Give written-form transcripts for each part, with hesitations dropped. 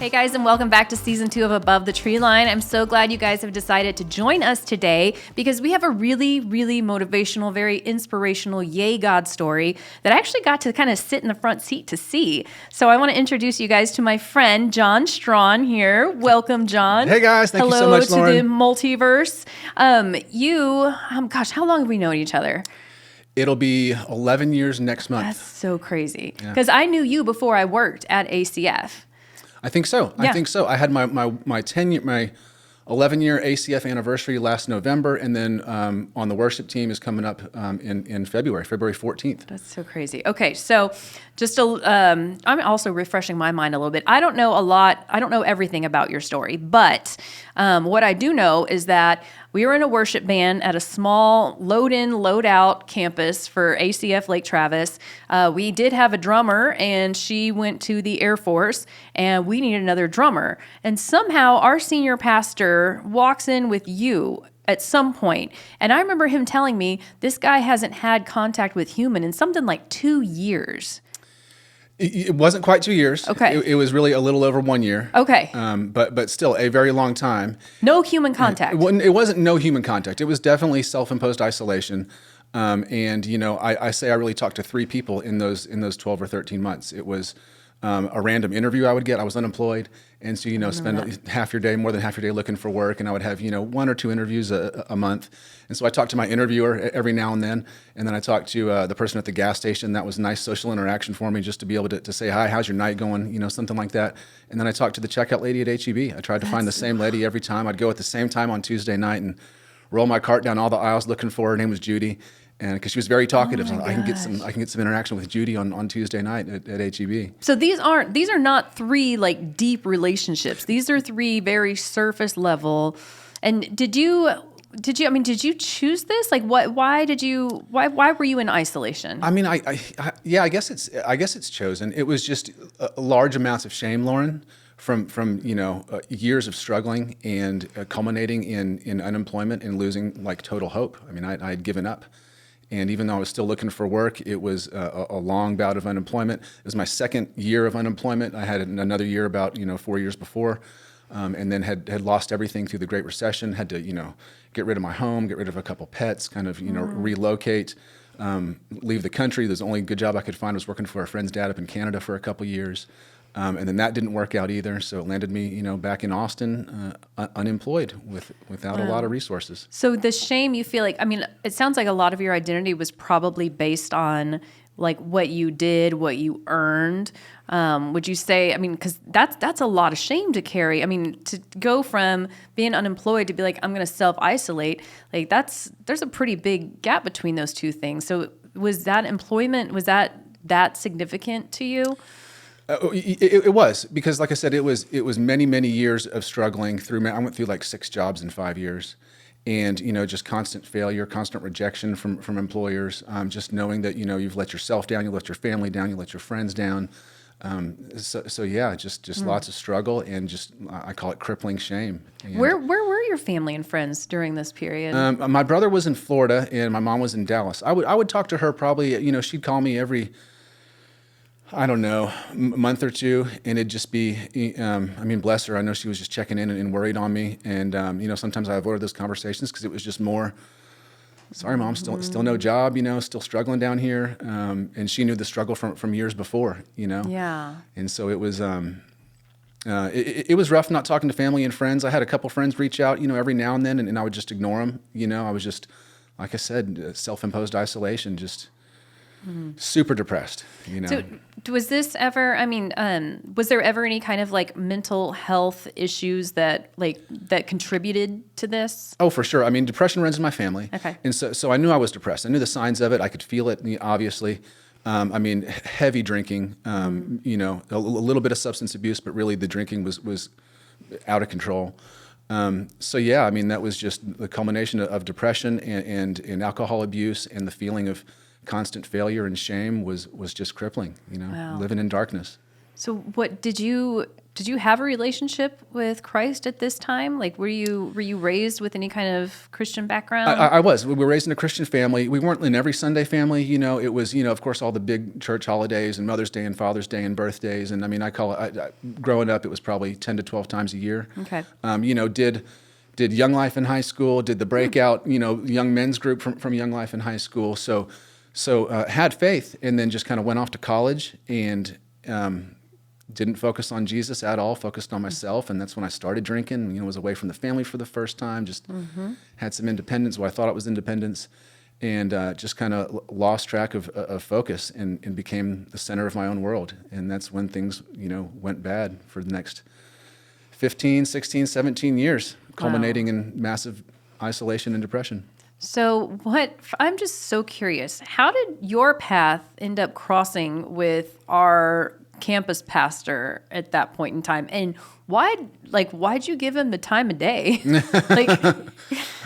Hey guys, and welcome back to season 2 of Above the Tree Line. I'm so glad you guys have decided to join us today because we have a really, really motivational, very inspirational yay God story that I actually got to kind of sit in the front seat to see. So I want to introduce you guys to my friend, John Strawn here. Welcome, John. Hey guys, thank you so much, Lauren. Hello to the multiverse. Gosh, how long have we known each other? It'll be 11 years next month. That's so crazy. Because I knew you before I worked at ACF. I think so. Yeah. I think so. I had my 11-year ACF anniversary last November, and then on the worship team is coming up in February 14th. That's so crazy. Okay, so I'm also refreshing my mind a little bit. I don't know a lot. I don't know everything about your story, but what I do know is that we were in a worship band at a small load-in, load-out campus for ACF Lake Travis. We did have a drummer, and she went to the Air Force, and we needed another drummer. And somehow our senior pastor walks in with you at some point. And I remember him telling me this guy hasn't had contact with human in something like 2 years. It wasn't quite 2 years. Okay. It was really a little over 1 year. Okay. But still a very long time. No human contact. It wasn't no human contact. It was definitely self-imposed isolation. And I say I really talked to 3 people in those 12 or 13 months. It was a random interview I would get. I was unemployed. And so, spend more than half your day looking for work. And I would have, 1 or 2 interviews a month. And so I talked to my interviewer every now and then. And then I talked to the person at the gas station. That was a nice social interaction for me, just to be able to say, hi, how's your night going? Something like that. And then I talked to the checkout lady at HEB. I tried to find the same lady every time. I'd go at the same time on Tuesday night and roll my cart down all the aisles looking for her. Her name was Judy. And because she was very talkative, so I can get some interaction with Judy on Tuesday night at HEB. So these are not 3 like deep relationships. These are 3 very surface level. And did you choose this? Like why were you in isolation? I mean, I guess it's chosen. It was just a large amounts of shame, Lauren, from years of struggling and culminating in unemployment and losing like total hope. I mean, I had given up. And even though I was still looking for work, it was a long bout of unemployment. It was my 2nd year of unemployment. I had another year about 4 years before, and then had lost everything through the Great Recession. Had to get rid of my home, get rid of a couple pets, kind of relocate, leave the country. The only good job I could find was working for a friend's dad up in Canada for a couple years. And then that didn't work out either, so it landed me, back in Austin, unemployed without a lot of resources. So the shame you feel like, it sounds like a lot of your identity was probably based on like what you did, what you earned. Would you say, because that's a lot of shame to carry. To go from being unemployed to be like, I'm going to self-isolate, like there's a pretty big gap between those two things. So was that employment, was that significant to you? It was, because like I said, it was many, many years of struggling through. I went through like 6 jobs in 5 years, and just constant failure, constant rejection from employers. Just knowing that you've let yourself down, you let your family down, you let your friends down. So yeah, just lots of struggle and just I call it crippling shame. And where were your family and friends during this period? My brother was in Florida and my mom was in Dallas. I would talk to her probably. She'd call me every, I don't know, month or 2, and it'd just be, bless her. I know she was just checking in and worried on me. And, sometimes I avoided those conversations because it was just more, sorry, Mom, still no job, still struggling down here. And she knew the struggle from years before, Yeah. And so it was, it was rough not talking to family and friends. I had a couple friends reach out, every now and then, and I would just ignore them. I was just, like I said, self-imposed isolation, just super depressed, So was this ever, was there ever any kind of like mental health issues that contributed to this? Oh, for sure. Depression runs in my family. Okay. And so I knew I was depressed. I knew the signs of it. I could feel it, obviously. Heavy drinking, a little bit of substance abuse, but really the drinking was out of control. So yeah, that was just the culmination of depression and alcohol abuse, and the feeling of constant failure and shame was just crippling, Wow. Living in darkness. So what did you have a relationship with Christ at this time? Like, were you raised with any kind of Christian background? I was. We were raised in a Christian family. We weren't in every Sunday family. It was, of course, all the big church holidays and Mother's Day and Father's Day and birthdays. And I mean, growing up, it was probably 10 to 12 times a year. Okay. Did Young Life in high school, did the breakout, young men's group from Young Life in high school. So had faith, and then just kind of went off to college and didn't focus on Jesus at all, focused on myself. And that's when I started drinking, was away from the family for the first time, just had some independence, what I thought it was independence, and just kind of lost track of focus and became the center of my own world. And that's when things, went bad for the next 15, 16, 17 years, culminating in massive isolation and depression. So I'm just so curious, how did your path end up crossing with our campus pastor at that point in time? And why'd you give him the time of day?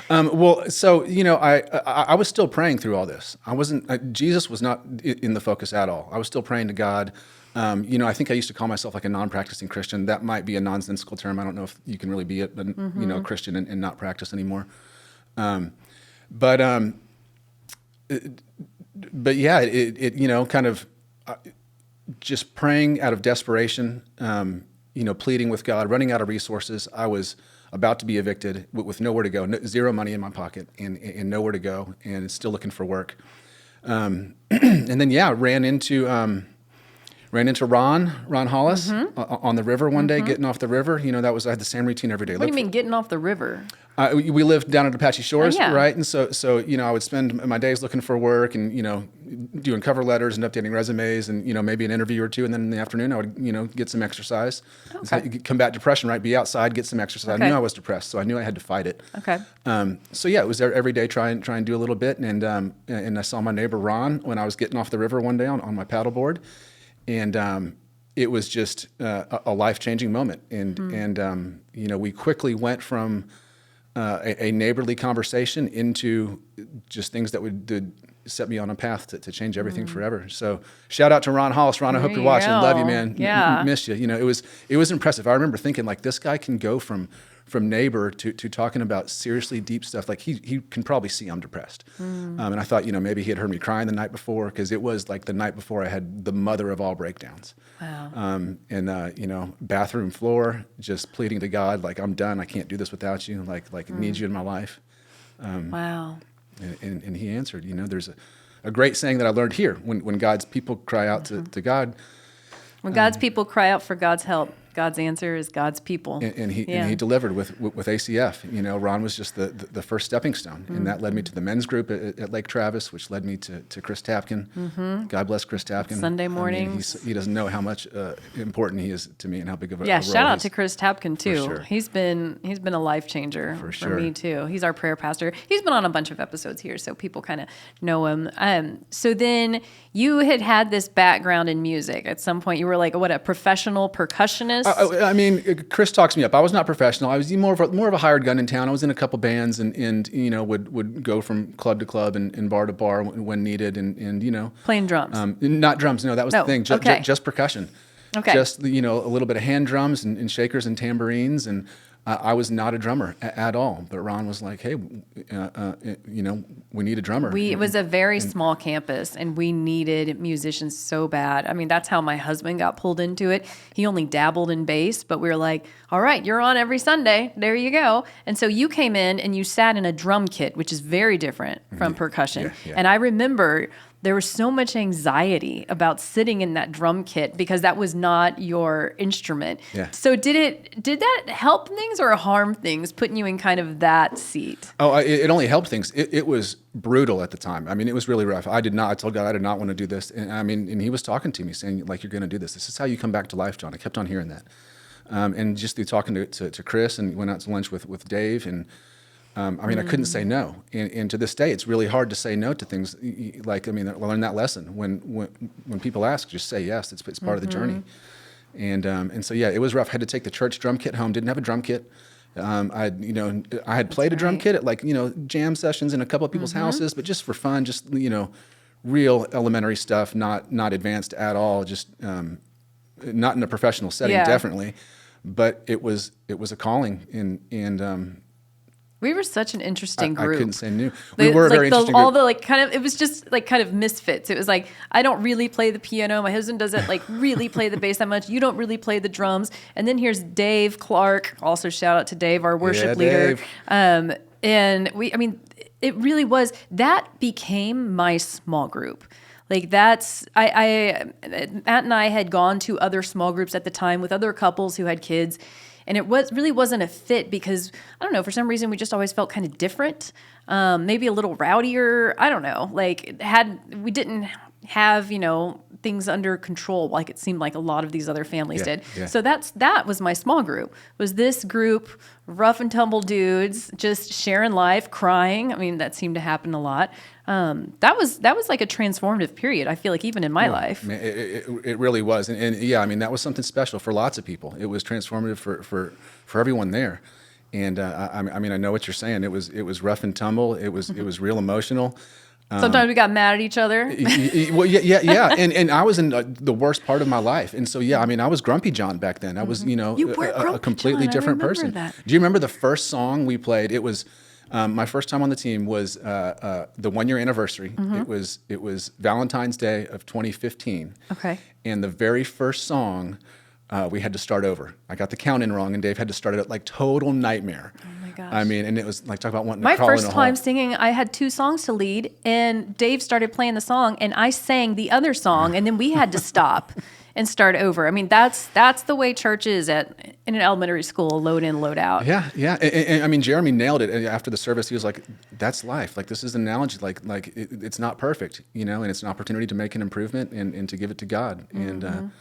I was still praying through all this. I wasn't, Jesus was not in the focus at all. I was still praying to God. I think I used to call myself like a non-practicing Christian. That might be a nonsensical term. I don't know if you can really be a Christian and not practice anymore. But yeah, it kind of just praying out of desperation, pleading with God, running out of resources. I was about to be evicted with nowhere to go, zero money in my pocket and nowhere to go, and still looking for work. And then, ran into Ron Hollis on the river one day, getting off the river. I had the same routine every day. What do you mean getting off the river? We lived down at Apache Shores, yeah. right? And so I would spend my days looking for work and, doing cover letters and updating resumes and, maybe an interview or two. And then in the afternoon, I would, get some exercise. Okay. So combat depression, right? Be outside, get some exercise. Okay. I knew I was depressed, so I knew I had to fight it. Okay. It was every day try and do a little bit. And I saw my neighbor Ron when I was getting off the river one day on my paddleboard. And it was just a life-changing moment. And we quickly went from a neighborly conversation into just things that would set me on a path to change everything forever. So shout out to Ron Hollis. Ron, I hope you're watching. Love you, man. Yeah. Missed you. It was impressive. I remember thinking, like, this guy can go from neighbor to talking about seriously deep stuff. Like he can probably see I'm depressed. And I thought, maybe he had heard me crying the night before, because it was like the night before I had the mother of all breakdowns. Wow. Bathroom floor, just pleading to God, like, I'm done. I can't do this without you. Like need you in my life. Wow. And he answered. There's a great saying that I learned here: when God's people cry out to God. When God's people cry out for God's help, God's answer is God's people. And he delivered with ACF. Ron was just the first stepping stone, and that led me to the men's group at Lake Travis, which led me to Chris Tapkin. God bless Chris Tapkin. Sunday mornings. He doesn't know how much important he is to me and how big of a role shout out to Chris Tapkin too. Sure. He's been a life changer for me too. He's our prayer pastor. He's been on a bunch of episodes here, so people kind of know him. So then you had this background in music. At some point, you were like a professional percussionist. Chris talks me up. I was not professional. I was more of a hired gun in town. I was in a couple bands and would go from club to club and bar to bar when needed and playing drums. Not drums. No, that was the thing. Just percussion. Okay. Just a little bit of hand drums and shakers and tambourines, and I was not a drummer at all. But Ron was like, "Hey, we need a drummer." It was a very small campus, and we needed musicians so bad. I mean, that's how my husband got pulled into it. He only dabbled in bass, but we were like, "All right, you're on every Sunday. There you go." And so you came in and you sat in a drum kit, which is very different from percussion. Yeah. And I remember there was so much anxiety about sitting in that drum kit because that was not your instrument. Yeah. So did that help things or harm things, putting you in kind of that seat? Oh, it only helped things. It was brutal at the time. I mean, it was really rough. I told God I did not want to do this. And he was talking to me saying, like, you're going to do this. This is how you come back to life, John. I kept on hearing that. And just through talking to Chris, and went out to lunch with Dave, and I couldn't say no. And to this day, it's really hard to say no to things. I learned that lesson. When people ask, just say yes. It's part of the journey. And so, it was rough. I had to take the church drum kit home. Didn't have a drum kit. I had played a drum kit at jam sessions in a couple of people's houses, but just for fun, just real elementary stuff, not advanced at all. Just not in a professional setting, Yeah. definitely, but it was a calling, and We were such an interesting I group. couldn't say new. We were a very interesting all group. the like kind of it was just like kind of misfits. It was like I don't really play the piano. My husband doesn't like really play the bass that much. You don't really play the drums. And then here's Dave Clark. Also shout out to Dave, our worship leader. Dave. And it really was that became my small group. Like that's Matt and I had gone to other small groups at the time with other couples who had kids. And it really wasn't a fit because, I don't know, for some reason we just always felt kind of different, maybe a little rowdier. I don't know, like we didn't have, things under control like it seemed like a lot of these other families did. Yeah. So that was my small group, was this group, rough and tumble dudes, just sharing life, crying. I mean, that seemed to happen a lot. That was like a transformative period, I feel like, even in my life. Man, it really was, and yeah, I mean that was something special for lots of people. It was transformative for everyone there, and I mean I know what you're saying. It was rough and tumble. It was real emotional. Sometimes we got mad at each other. Well, yeah, and I was in the worst part of my life, and so yeah, I mean I was Grumpy John back then. I was You were a Grumpy completely John, I different remember person. that. Do you remember the first song we played? It was. My first time on the team was the 1-year anniversary. It was Valentine's Day of 2015. Okay. And the very first song, we had to start over. I got the count in wrong, and Dave had to start it at like total nightmare. Oh my gosh. I mean, and it was like talk about wanting My to crawl in first a time hole. singing, I had 2 songs to lead, and Dave started playing the song, and I sang the other song, and then we had to stop and start over. I mean, that's the way church is in an elementary school, load in, load out. Yeah. And I mean, Jeremy nailed it. After the service, he was like, "That's life. Like this is an analogy. Like it's not perfect, and it's an opportunity to make an improvement and to give it to God." And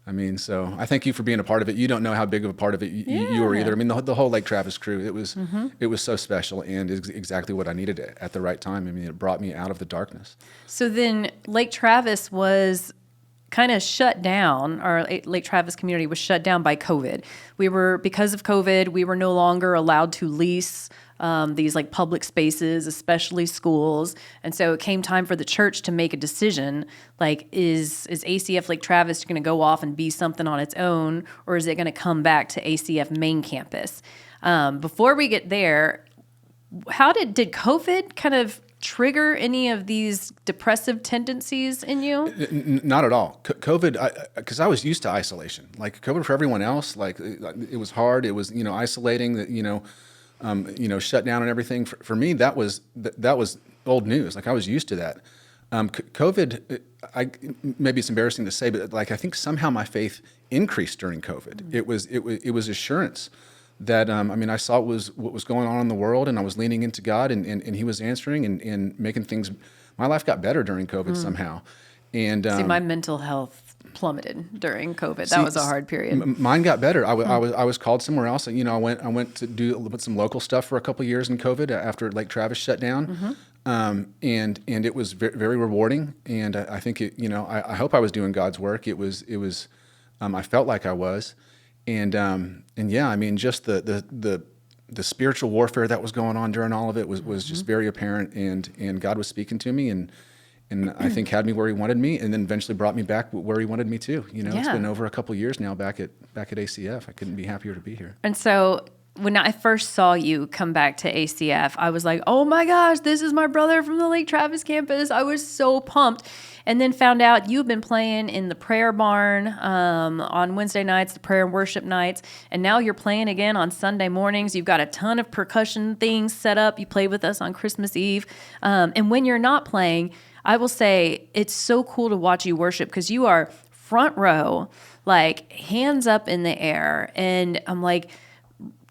I mean, so I thank you for being a part of it. You don't know how big of a part of it you were either. I mean, the whole Lake Travis crew. It was so special and exactly what I needed at the right time. I mean, it brought me out of the darkness. So then Lake Travis was kind of shut down. Our Lake Travis community was shut down by COVID. Because of COVID, we were no longer allowed to lease these like public spaces, especially schools. And so it came time for the church to make a decision, like, is ACF Lake Travis going to go off and be something on its own, or is it going to come back to ACF main campus? Before we get there, did COVID kind of trigger any of these depressive tendencies in you? Not at all. COVID, because I was used to isolation. Like COVID for everyone else, like it was hard. It was isolating. That shut down and everything. For me, that was old news. Like I was used to that. COVID, maybe it's embarrassing to say, but like I think somehow my faith increased during COVID. It was assurance that I saw what was going on in the world, and I was leaning into God, and He was answering and making things. My life got better during COVID somehow, and See, my mental health plummeted during COVID. That was a hard period. Mine got better. I was called somewhere else. I went to do some local stuff for a couple of years in COVID after Lake Travis shut down, and it was very rewarding. And I think I hope I was doing God's work. It was I felt like I was. And yeah, I mean, just the spiritual warfare that was going on during all of it was just very apparent, and God was speaking to me, and I think had me where He wanted me, and then eventually brought me back where He wanted me to. It's been over a couple of years now back at ACF. I couldn't be happier to be here. And so when I first saw you come back to ACF, I was like, oh my gosh, this is my brother from the Lake Travis campus. I was so pumped. And then found out you've been playing in the prayer barn on Wednesday nights, the prayer and worship nights, and now you're playing again on Sunday mornings. You've got a ton of percussion things set up. You played with us on Christmas Eve. And when you're not playing, I will say it's so cool to watch you worship because you are front row, like hands up in the air. And I'm like,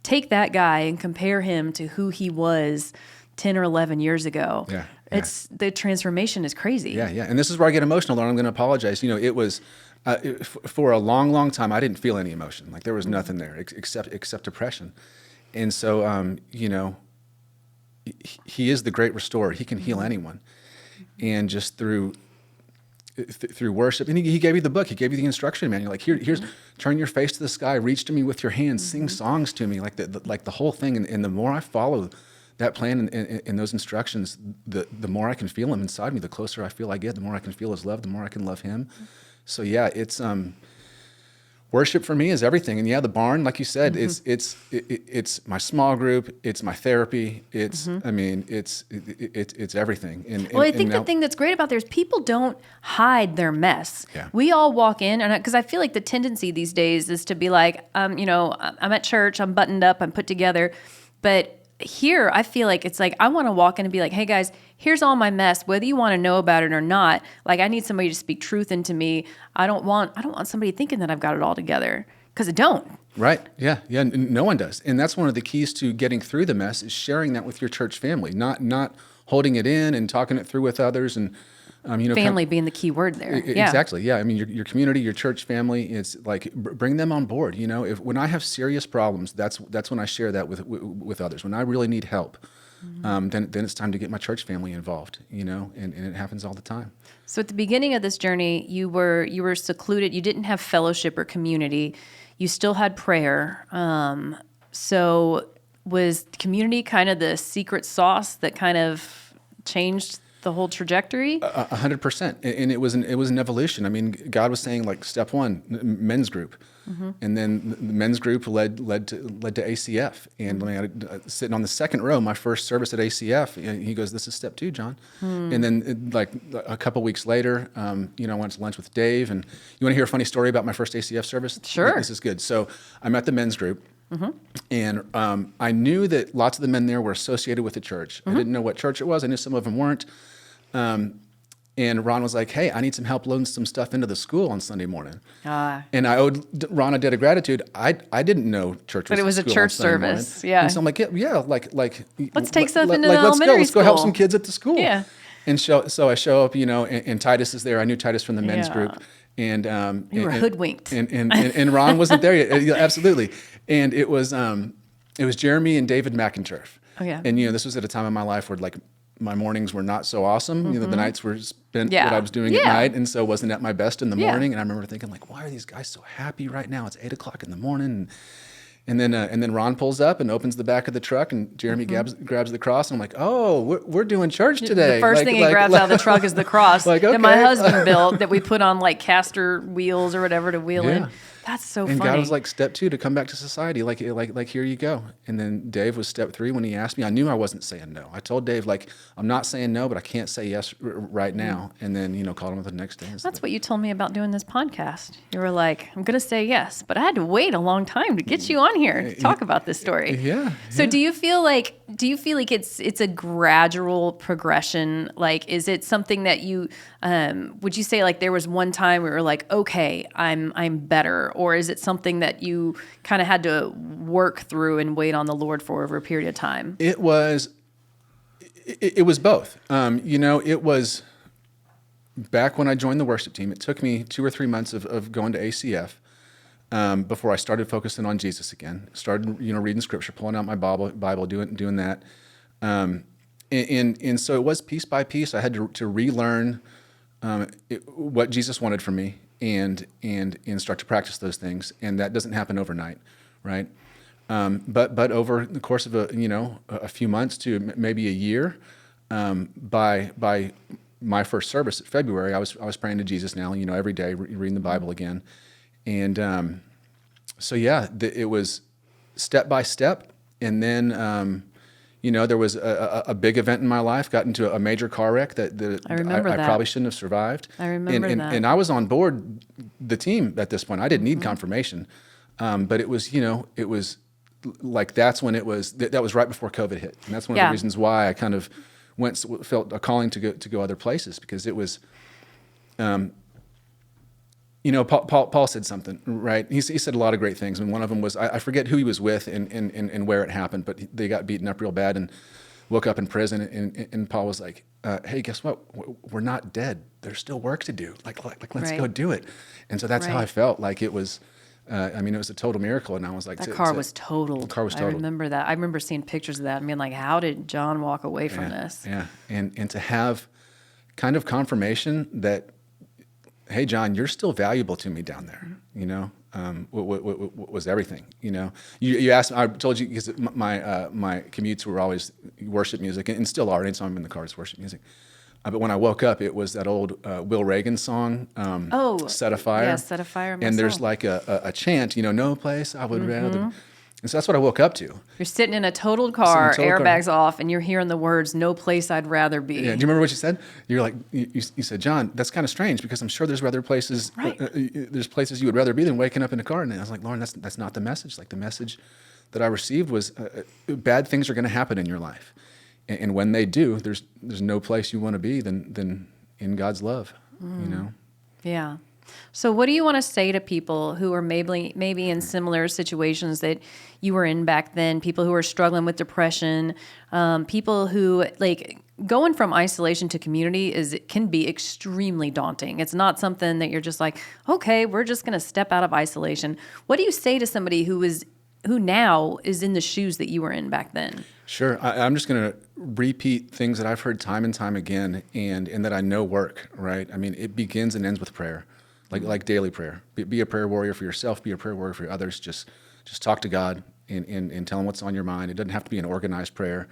take that guy and compare him to who he was 10 or 11 years ago. Yeah. It's the transformation is crazy. Yeah. And this is where I get emotional, and I'm going to apologize. It was for a long time I didn't feel any emotion. Like there was nothing there except depression. And so He is the great restorer. He can heal anyone. And just through worship, and he gave you the book. He gave you the instruction manual. Like here's turn your face to the sky, reach to me with your hands, sing songs to me, like the whole thing. And the more I follow that plan and those instructions, the more I can feel Him inside me. The closer I feel I get, the more I can feel His love, the more I can love Him. So yeah, it's worship for me is everything. And yeah, the barn, like you said, it's my small group, it's my therapy, it's I mean, it's everything. Well, I think the thing that's great about there is people don't hide their mess. Yeah. We all walk in, and because I feel like the tendency these days is to be like, you know, I'm at church, I'm buttoned up, I'm put together, but here I feel like it's like I want to walk in and be like, hey guys, here's all my mess, whether you want to know about it or not. Like, I need somebody to speak truth into me. I don't want somebody thinking that I've got it all together, because I don't. Right. Yeah. Yeah. No one does. And that's one of the keys to getting through the mess is sharing that with your church family, not holding it in and talking it through with others. And, you know, Family being the key word there. Yeah. Exactly. Yeah. I mean, your community, your church family, it's like bring them on board. You know, when I have serious problems, that's when I share that with others. When I really need help, then it's time to get my church family involved. You know, and it happens all the time. So at the beginning of this journey, you were secluded. You didn't have fellowship or community. You still had prayer. So was community kind of the secret sauce that kind of changed the whole trajectory? 100%, and it was an evolution. I mean, God was saying, like, step one, men's group, and then the men's group led to ACF. And I mean, sitting on the second row, my first service at ACF, he goes, "This is step two, John." And then, like a couple weeks later, you know, I went to lunch with Dave. And you want to hear a funny story about my first ACF service? Sure. This is good. So I'm at the men's group. And I knew that lots of the men there were associated with the church. I didn't know what church it was. I knew some of them weren't. And Ron was like, "Hey, I need some help loading some stuff into the school on Sunday morning." And I owed Ron a debt of gratitude. I didn't know church was But it was a school on church Sunday service, morning. yeah. And so I'm like, like Let's take stuff into the let's elementary go help school. some kids at the school. Yeah. And so I show up, you know, and Titus is there. I knew Titus from the men's Yeah. group. And You were hoodwinked. And Ron wasn't there yet. Yeah, absolutely. And it was Jeremy and David McInturf. Oh, yeah. And you know, this was at a time in my life where, like, my mornings were not so awesome. You know, the nights were spent Yeah. what I was doing Yeah. at night, and so wasn't at my best in the Yeah. morning. And I remember thinking, like, why are these guys so happy right now? It's 8:00 in the morning. And then Ron pulls up and opens the back of the truck, and Jeremy grabs the cross, and I'm like, "Oh, we're doing church today." The first thing he grabs out of the truck is the cross Like, that my okay. husband built that we put on like caster wheels or whatever to wheel in. Yeah. That's so And funny. God was like, step two, to come back to society. Like, here you go. And then Dave was step three when he asked me. I knew I wasn't saying no. I told Dave, like, I'm not saying no, but I can't say yes right now. And then, you know, called him the next day. That's what you told me about doing this podcast. You were like, I'm going to say yes, but I had to wait a long time to get you on here to talk about this story. Yeah. So do you feel like it's a gradual progression? Like, is it something that you, would you say like there was one time where you were like, okay, I'm better? Or is it something that you kind of had to work through and wait on the Lord for over a period of time? It was both. You know, it was back when I joined the worship team. It took me 2 or 3 months of going to ACF before I started focusing on Jesus again. Started, you know, reading scripture, pulling out my Bible, doing that. And so it was piece by piece. I had to relearn what Jesus wanted from me and start to practice those things. And that doesn't happen overnight, right? But over the course of a few months to maybe a year, by my first service in February, I was praying to Jesus now, you know, every day, reading the Bible again. And so yeah, it was step by step. And then you know, there was a big event in my life, got into a major car wreck that I remember I that. probably shouldn't have survived. I remember that. And I was on board the team at this point. I didn't need confirmation. But it was, you know, it was like, that's when it was, that was right before COVID hit. And that's one of the reasons why I kind of felt a calling to go other places, because it was, you know, Paul said something, right? He said a lot of great things, and one of them was, I forget who he was with and where it happened, but they got beaten up real bad and woke up in prison. And Paul was like, "Hey, guess what? We're not dead. There's still work to do. Like let's go do it." And so that's how I felt. Like it was, I mean, it was a total miracle. And I was like, That car was totaled. The car was totaled. I remember that. I remember seeing pictures of that and being like, how did John walk away from this? Yeah, and to have kind of confirmation that, hey, John, you're still valuable to me down there, you know, what was everything, you know. You asked me, I told you, because my commutes were always worship music, and still are. Anytime I'm in the car, it's worship music. But when I woke up, it was that old Will Reagan song, "Set a Fire." Yeah, Set a Fire. And there's like a chant, no place I would rather. And so that's what I woke up to. You're sitting in a totaled car, Sitting in a totaled car. airbags off, and you're hearing the words, "No place I'd rather be." Yeah. Do you remember what you said? You're like, you said, John, that's kind of strange because I'm sure there's other places, Right. There's places you would rather be than waking up in a car. And I was like, Lauren, that's not the message. Like the message that I received was bad things are going to happen in your life. And when they do, there's no place you want to be than in God's love, Yeah. So what do you want to say to people who are maybe in similar situations that you were in back then, people who are struggling with depression, people who going from isolation to community can be extremely daunting. It's not something that you're just like, okay, we're just going to step out of isolation. What do you say to somebody who now is in the shoes that you were in back then? Sure. I'm just going to repeat things that I've heard time and time again and that I know work, right? I mean, it begins and ends with prayer, like daily prayer. Be a prayer warrior for yourself. Be a prayer warrior for others. Just talk to God and tell him what's on your mind. It doesn't have to be an organized prayer.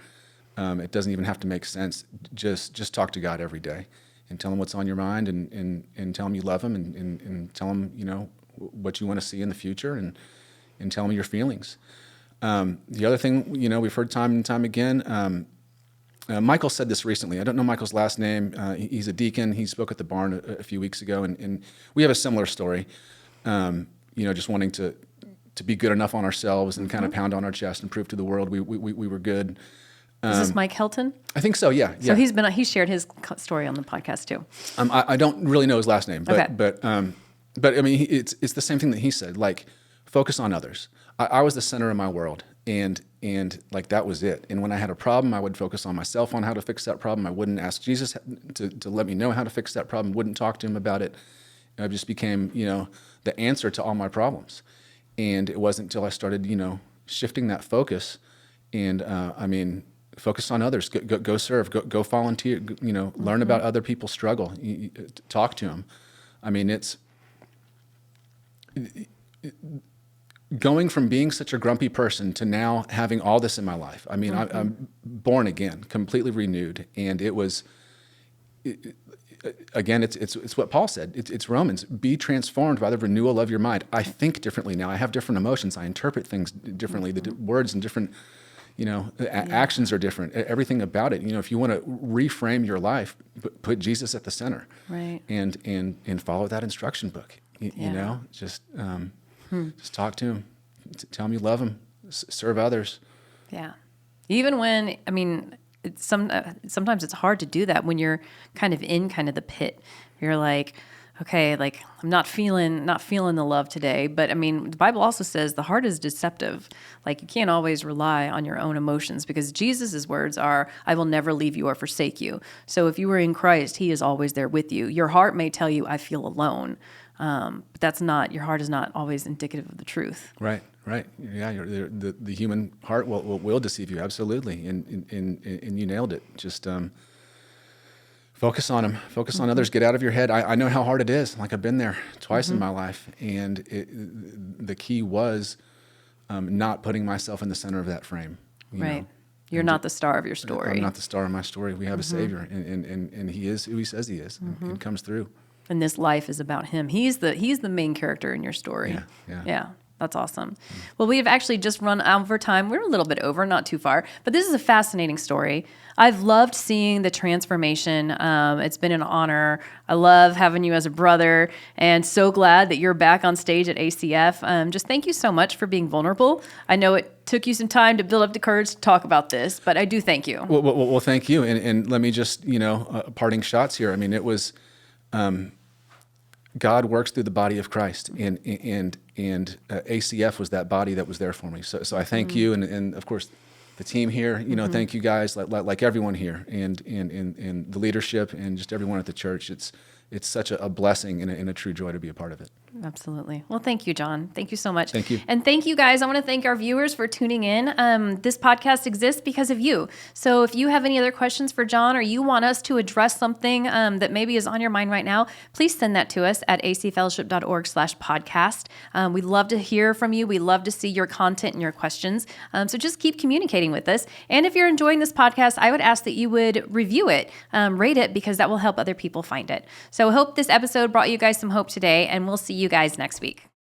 It doesn't even have to make sense. Just talk to God every day and tell him what's on your mind and tell him you love him and tell him, what you want to see in the future and tell him your feelings. The other thing, we've heard time and time again, Michael said this recently. I don't know Michael's last name. He's a deacon. He spoke at the barn a few weeks ago, and we have a similar story, just wanting to be good enough on ourselves and kind of pound on our chest and prove to the world we were good. Is this Mike Helton? I think so, yeah. So he shared his story on the podcast too. I don't really know his last name, but Okay. but I mean, it's the same thing that he said, like, focus on others. I was the center of my world, and like that was it. And when I had a problem, I would focus on myself on how to fix that problem. I wouldn't ask Jesus to let me know how to fix that problem. Wouldn't talk to him about it. I just became, the answer to all my problems. And it wasn't until I started, shifting that focus, and focus on others. Go serve. Go volunteer. Learn about other people's struggle. Talk to them. I mean, it's going from being such a grumpy person to now having all this in my life. I mean, I'm born again, completely renewed, and it was. Again, it's what Paul said. It's Romans. Be transformed by the renewal of your mind. I think differently now. I have different emotions. I interpret things differently. The words and different, actions are different. Everything about it. If you want to reframe your life, put Jesus at the center, right? And follow that instruction book. Just talk to him. Tell him you love him. Serve others. Yeah. Even when sometimes it's hard to do that when you're kind of in the pit. You're like, okay, like I'm not feeling the love today. But I mean, the Bible also says the heart is deceptive. Like you can't always rely on your own emotions because Jesus's words are, "I will never leave you or forsake you." So if you were in Christ, He is always there with you. Your heart may tell you, "I feel alone," but your heart is not always indicative of the truth. Right. Yeah, the human heart will deceive you, absolutely, and you nailed it. Just focus on him, focus on others, get out of your head. I know how hard it is. Like I've been there twice in my life, and the key was not putting myself in the center of that frame. Right. You're not the star of your story. I'm not the star of my story. We have a Savior, and He is who He says He is. It comes through. And this life is about Him. He's the main character in your story. Yeah. That's awesome. Well, we have actually just run over time. We're a little bit over, not too far, but this is a fascinating story. I've loved seeing the transformation. It's been an honor. I love having you as a brother, and so glad that you're back on stage at ACF. Just thank you so much for being vulnerable. I know it took you some time to build up the courage to talk about this, but I do thank you. Well, thank you. And let me just, parting shots here. I mean, it was... God works through the body of Christ, and ACF was that body that was there for me. So I thank you, and of course, the team here. Thank you guys, like everyone here, and the leadership, and just everyone at the church. it's such a blessing and a true joy to be a part of it. Absolutely. Well, thank you, John. Thank you so much. Thank you. And thank you, guys. I want to thank our viewers for tuning in. This podcast exists because of you. So if you have any other questions for John, or you want us to address something that maybe is on your mind right now, please send that to us at acfellowship.org/podcast. We'd love to hear from you. We love to see your content and your questions. So just keep communicating with us. And if you're enjoying this podcast, I would ask that you would review it, rate it, because that will help other people find it. So I hope this episode brought you guys some hope today, and we'll see you guys next week.